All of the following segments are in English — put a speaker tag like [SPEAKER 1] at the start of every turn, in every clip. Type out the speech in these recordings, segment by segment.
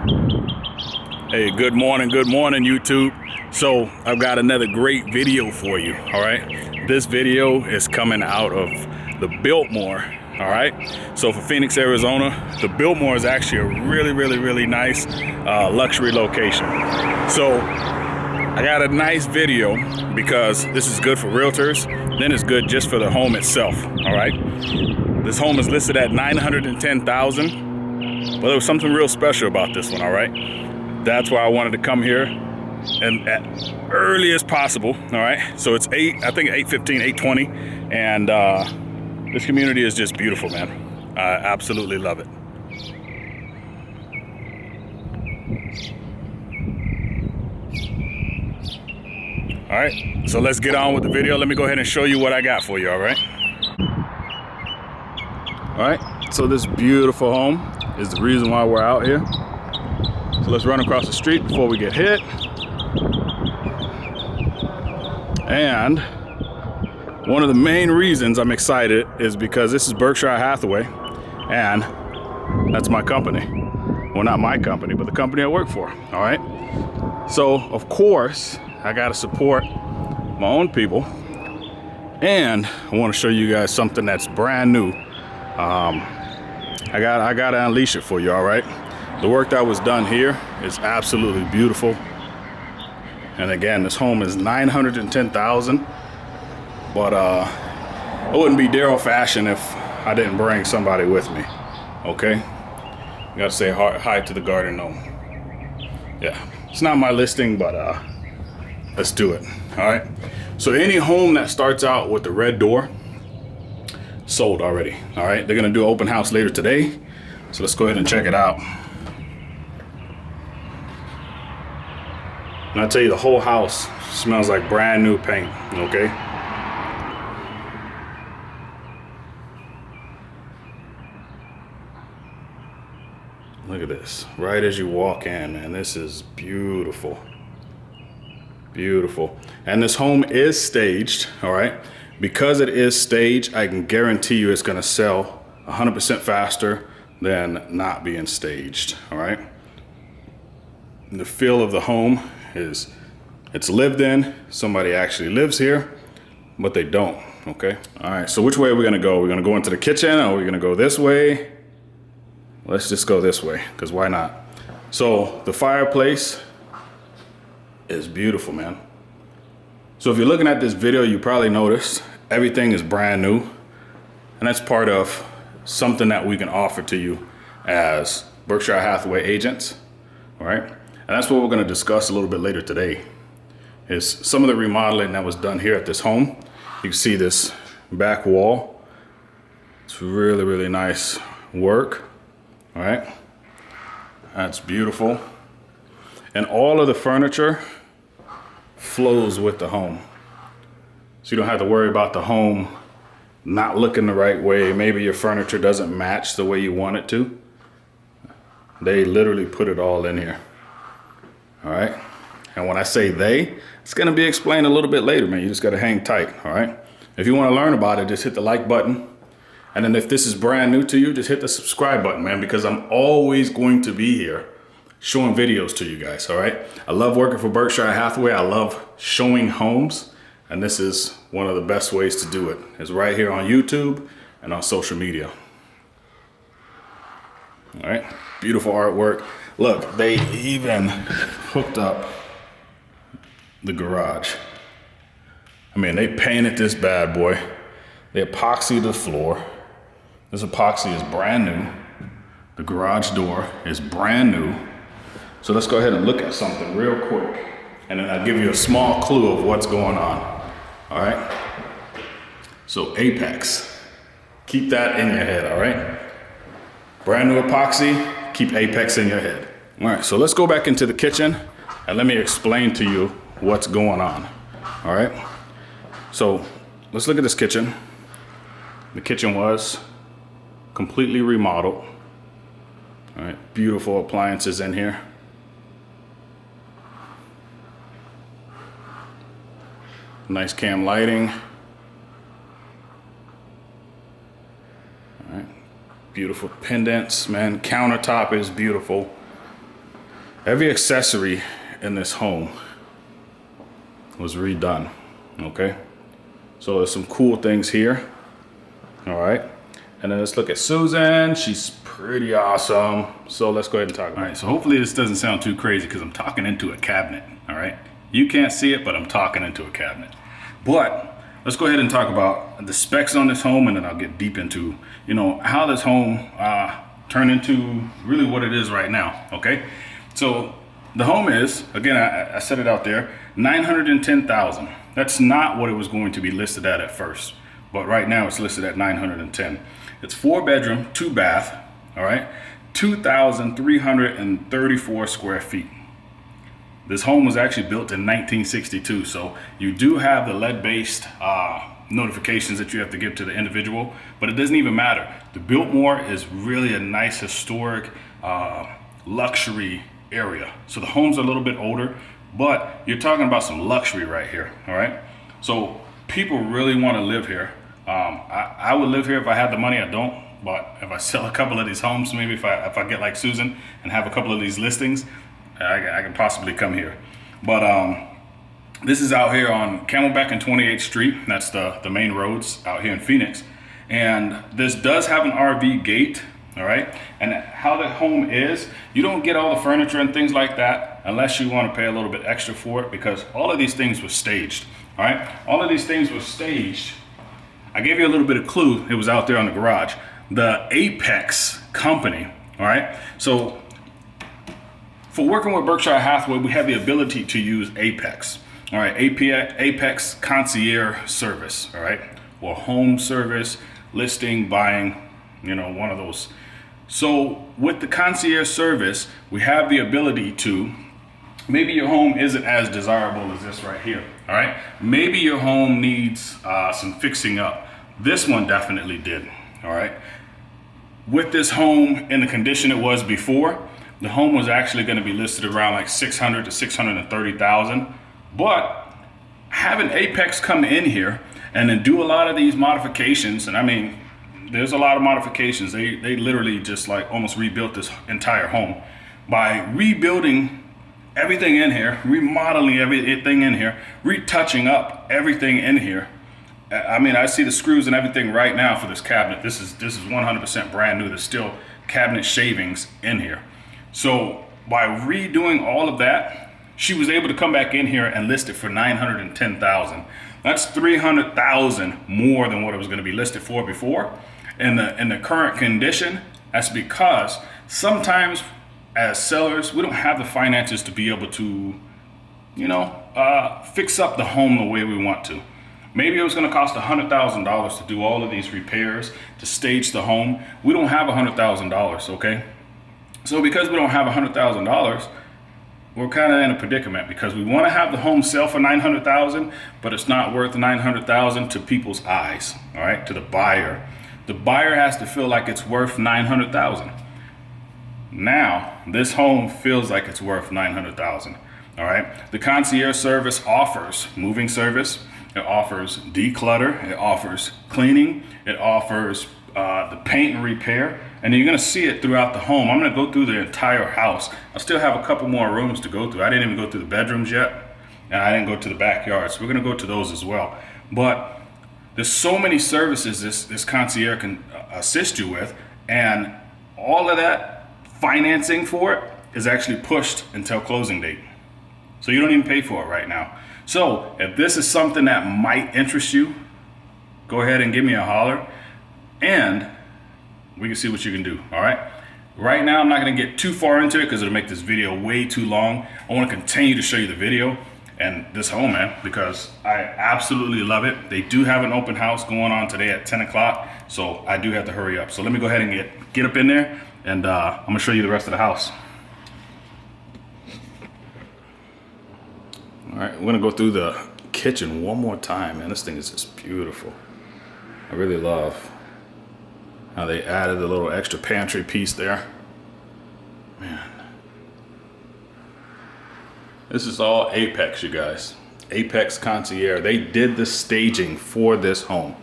[SPEAKER 1] Hey, good morning, YouTube. So I've got another great video for you, all right? This video is coming out of the Biltmore, all right? So for Phoenix, Arizona, the Biltmore is actually a really nice luxury location. So I got a nice video because this is good for realtors, then it's good just for the home itself, all right? This home is listed at $910,000, but there was something real special about this one, all right? That's why I wanted to come here and at early as possible, all right? So it's 8:15, 8:20, and this community is just beautiful, man. I absolutely love it. All right, so let's get on with the video. Let me go ahead and show you what I got for you, all right? All right, so this beautiful home is the reason why we're out here. So let's run across the street before we get hit. And one of the main reasons I'm excited is because this is Berkshire Hathaway, and that's my company. Well, not my company, but the company I work for, all right? So, of course, I gotta support my own people, and I wanna show you guys something that's brand new. I gotta unleash it for you, all right? The work that was done here is absolutely beautiful. And again, this home is $910,000, but I wouldn't be Daryl Fashion if I didn't bring somebody with me, okay? You gotta say hi to the garden gnome. Yeah, it's not my listing, but let's do it, all right? So any home that starts out with the red door, sold already, all right? They're gonna do an open house later today, so let's go ahead and check it out. And I tell you, the whole house smells like brand new paint, okay? Look at this, right as you walk in, man, this is beautiful. Beautiful. And this home is staged, all right? Because it is staged, I can guarantee you it's gonna sell 100% faster than not being staged, all right? And the feel of the home is, it's lived in, somebody actually lives here, but they don't, okay? All right, so which way are we gonna go? We're gonna go into the kitchen, or we're gonna go this way? Let's just go this way, because why not? So the fireplace is beautiful, man. So if you're looking at this video, you probably noticed everything is brand new, and that's part of something that we can offer to you as Berkshire Hathaway agents, all right? And that's what we're gonna discuss a little bit later today, is some of the remodeling that was done here at this home. You can see this back wall. It's really nice work, all right? That's beautiful. And all of the furniture flows with the home. So you don't have to worry about the home not looking the right way. Maybe your furniture doesn't match the way you want it to. They literally put it all in here. All right, and when I say they, it's gonna be explained a little bit later, man. You just gotta hang tight, all right? If you wanna learn about it, just hit the like button. And then if this is brand new to you, just hit the subscribe button, man, because I'm always going to be here showing videos to you guys, all right? I love working for Berkshire Hathaway. I love showing homes, and this is one of the best ways to do it. It's right here on YouTube and on social media. All right, beautiful artwork. Look, they even hooked up the garage. I mean, they painted this bad boy. They epoxied the floor. This epoxy is brand new. The garage door is brand new. So let's go ahead and look at something real quick, and then I'll give you a small clue of what's going on, all right? So APEX, keep that in your head, all right? Brand new epoxy, keep APEX in your head. All right, so let's go back into the kitchen and let me explain to you what's going on, all right? So let's look at this kitchen. The kitchen was completely remodeled. All right, beautiful appliances in here. Nice cam lighting. All right, beautiful pendants, man. Countertop is beautiful. Every accessory in this home was redone, okay? So there's some cool things here, all right? And then let's look at Susan. She's pretty awesome. So let's go ahead and talk about it. All right, so hopefully this doesn't sound too crazy because I'm talking into a cabinet, all right? You can't see it, but I'm talking into a cabinet. But let's go ahead and talk about the specs on this home, and then I'll get deep into, you know, how this home turned into really what it is right now, okay? So the home is, again, I said it out there, $910,000. That's not what it was going to be listed at first, but right now it's listed at $910,000. It's 4-bedroom, 2-bath, all right? 2,334 square feet. This home was actually built in 1962, so you do have the lead-based notifications that you have to give to the individual, but it doesn't even matter. The Biltmore is really a nice historic luxury area. So the home's a little bit older, but you're talking about some luxury right here, all right? So people really want to live here. I would live here if I had the money. I don't, but if I sell a couple of these homes, maybe if I get like Susan and have a couple of these listings, I can possibly come here. But this is out here on Camelback and 28th Street. That's the main roads out here in Phoenix. And this does have an RV gate, all right? And how the home is, you don't get all the furniture and things like that unless you want to pay a little bit extra for it, because all of these things were staged, all right? All of these things were staged. I gave you a little bit of clue. It was out there on the garage. The APEX company, all right? So for working with Berkshire Hathaway, we have the ability to use APEX, all right? APEX Concierge Service, all right? Or home service, listing, buying, you know, one of those. So with the concierge service, we have the ability to, maybe your home isn't as desirable as this right here, all right? Maybe your home needs some fixing up. This one definitely did, all right? With this home in the condition it was before, the home was actually gonna be listed around like 600 to 630,000. But having Apex come in here and then do a lot of these modifications, and I mean, there's a lot of modifications. They literally just like almost rebuilt this entire home by rebuilding everything in here, remodeling everything in here, retouching up everything in here. I mean, I see the screws and everything right now for this cabinet. This is 100% brand new. There's still cabinet shavings in here. So by redoing all of that, she was able to come back in here and list it for $910,000. That's $300,000 more than what it was going to be listed for before. In the current condition, that's because sometimes as sellers, we don't have the finances to be able to, you know, fix up the home the way we want to. Maybe it was going to cost $100,000 to do all of these repairs, to stage the home. We don't have $100,000, okay? So because we don't have $100,000, we're kind of in a predicament because we want to have the home sell for $900,000, but it's not worth $900,000 to people's eyes, all right, to the buyer. The buyer has to feel like it's worth $900,000. Now, this home feels like it's worth $900,000, all right? The concierge service offers moving service. It offers declutter. It offers cleaning. It offers the paint and repair. And you're going to see it throughout the home. I'm going to go through the entire house. I still have a couple more rooms to go through. I didn't even go through the bedrooms yet, and I didn't go to the backyard. So we're going to go to those as well. But there's so many services this concierge can assist you with, and all of that financing for it is actually pushed until closing date. So you don't even pay for it right now. So if this is something that might interest you, go ahead and give me a holler, and we can see what you can do, all right? Right now, I'm not gonna get too far into it because it'll make this video way too long. I wanna continue to show you the video and this home, man, because I absolutely love it. They do have an open house going on today at 10 o'clock, so I do have to hurry up. So let me go ahead and get up in there, and I'm gonna show you the rest of the house. All right, we're gonna go through the kitchen one more time, man. This thing is just beautiful. I really love how they added a little extra pantry piece there. Man. This is all Apex, you guys. Apex Concierge. They did the staging for this home.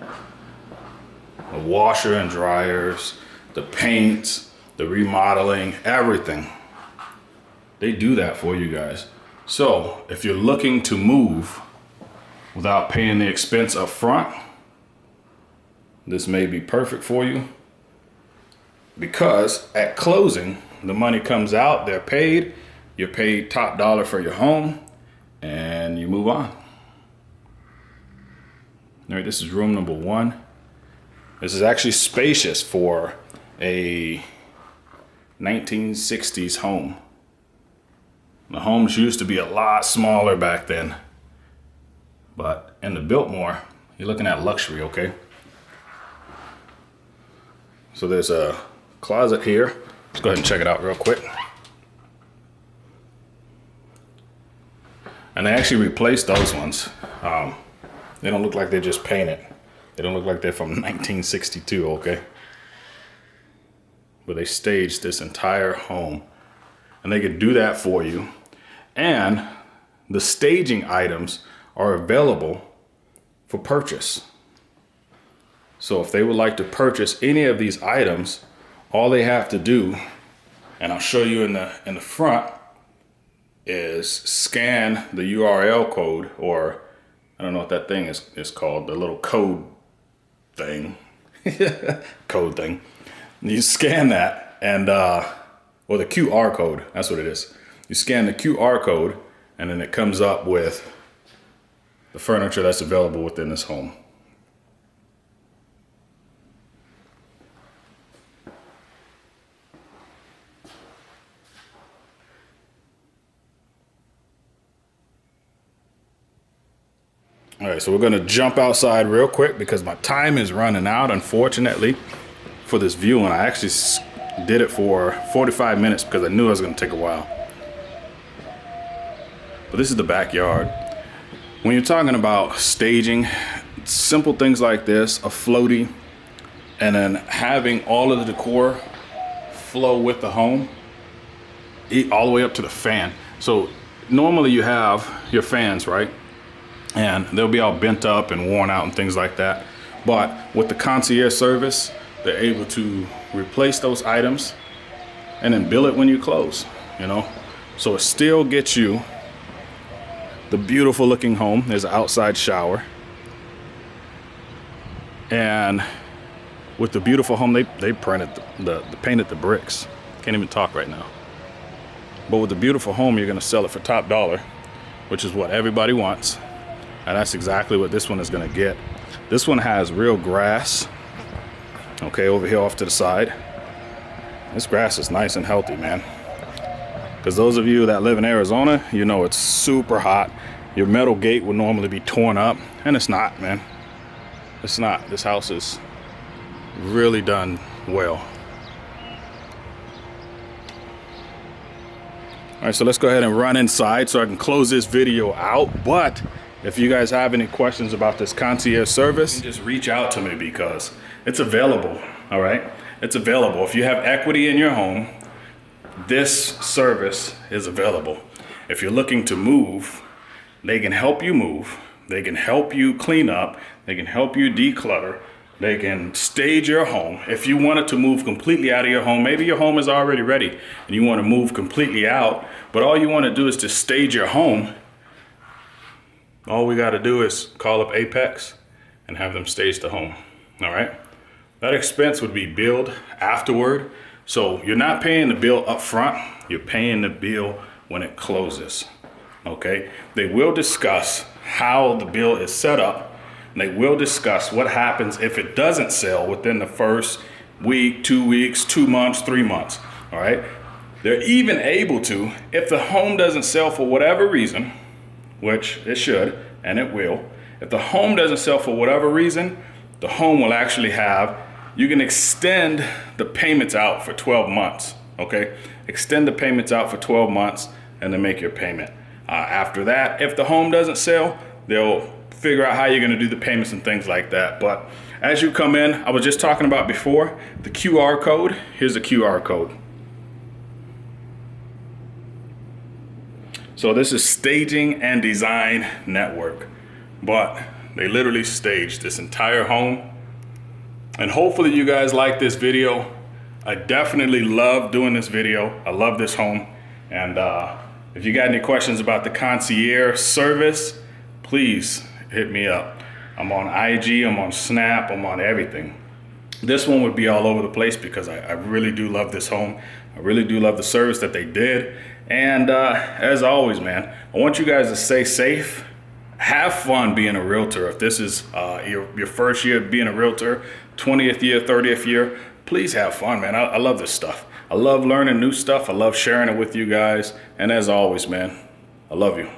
[SPEAKER 1] The washer and dryers, the paints, the remodeling, everything. They do that for you guys. So if you're looking to move without paying the expense up front, this may be perfect for you, because at closing, the money comes out, they're paid, you're paid top dollar for your home, and you move on. All right, this is room number 1. This is actually spacious for a 1960s home. The homes used to be a lot smaller back then, but in the Biltmore, you're looking at luxury, okay? So there's a closet here. Let's go ahead and check it out real quick. And they actually replaced those ones. They don't look like they're just painted. They don't look like they're from 1962, okay? But they staged this entire home, and they could do that for you. And the staging items are available for purchase. So if they would like to purchase any of these items, all they have to do, and I'll show you in the front, is scan the URL code, or I don't know what that thing is called, the little code thing. Code thing. You scan that, and or the QR code, that's what it is. You scan the QR code, and then it comes up with the furniture that's available within this home. All right, so we're gonna jump outside real quick because my time is running out, unfortunately, for this view, and I actually did it for 45 minutes because I knew it was gonna take a while. But this is the backyard. When you're talking about staging, simple things like this, a floaty, and then having all of the decor flow with the home, all the way up to the fan. So normally you have your fans, right? And they'll be all bent up and worn out and things like that. But with the concierge service, they're able to replace those items and then bill it when you close, you know? So it still gets you the beautiful looking home. There's an outside shower. And with the beautiful home, they painted the bricks. Can't even talk right now. But with the beautiful home, you're gonna sell it for top dollar, which is what everybody wants. And that's exactly what this one is gonna get. This one has real grass. Okay, over here off to the side. This grass is nice and healthy, man. Because those of you that live in Arizona, you know it's super hot. Your metal gate would normally be torn up, and it's not, man. It's not. This house is really done well. All right, so let's go ahead and run inside so I can close this video out. But if you guys have any questions about this concierge service, just reach out to me because it's available, all right? It's available. If you have equity in your home, this service is available. If you're looking to move, they can help you move. They can help you clean up. They can help you declutter. They can stage your home. If you wanted to move completely out of your home, maybe your home is already ready and you want to move completely out, but all you want to do is to stage your home. All we got to do is call up Apex and have them stage the home, all right? That expense would be billed afterward. So you're not paying the bill up front, you're paying the bill when it closes, okay? They will discuss how the bill is set up, and they will discuss what happens if it doesn't sell within the first week, 2 weeks, 2 months, 3 months, all right? They're even able to, if the home doesn't sell for whatever reason, which it should, and it will, if the home doesn't sell for whatever reason, the home will actually have, you can extend the payments out for 12 months, okay? Extend the payments out for 12 months and then make your payment. After that, if the home doesn't sell, they'll figure out how you're gonna do the payments and things like that. But as you come in, I was just talking about before, the QR code, here's the QR code. So this is Staging and Design Network, but they literally staged this entire home. And hopefully you guys like this video. I definitely love doing this video. I love this home. And if you got any questions about the concierge service, please hit me up. I'm on IG, I'm on Snap, I'm on everything. This one would be all over the place because I really do love this home. I really do love the service that they did. And as always, man, I want you guys to stay safe. Have fun being a realtor. If this is your first year being a realtor, 20th year, 30th year, please have fun, man. I love this stuff. I love learning new stuff. I love sharing it with you guys. And as always, man, I love you.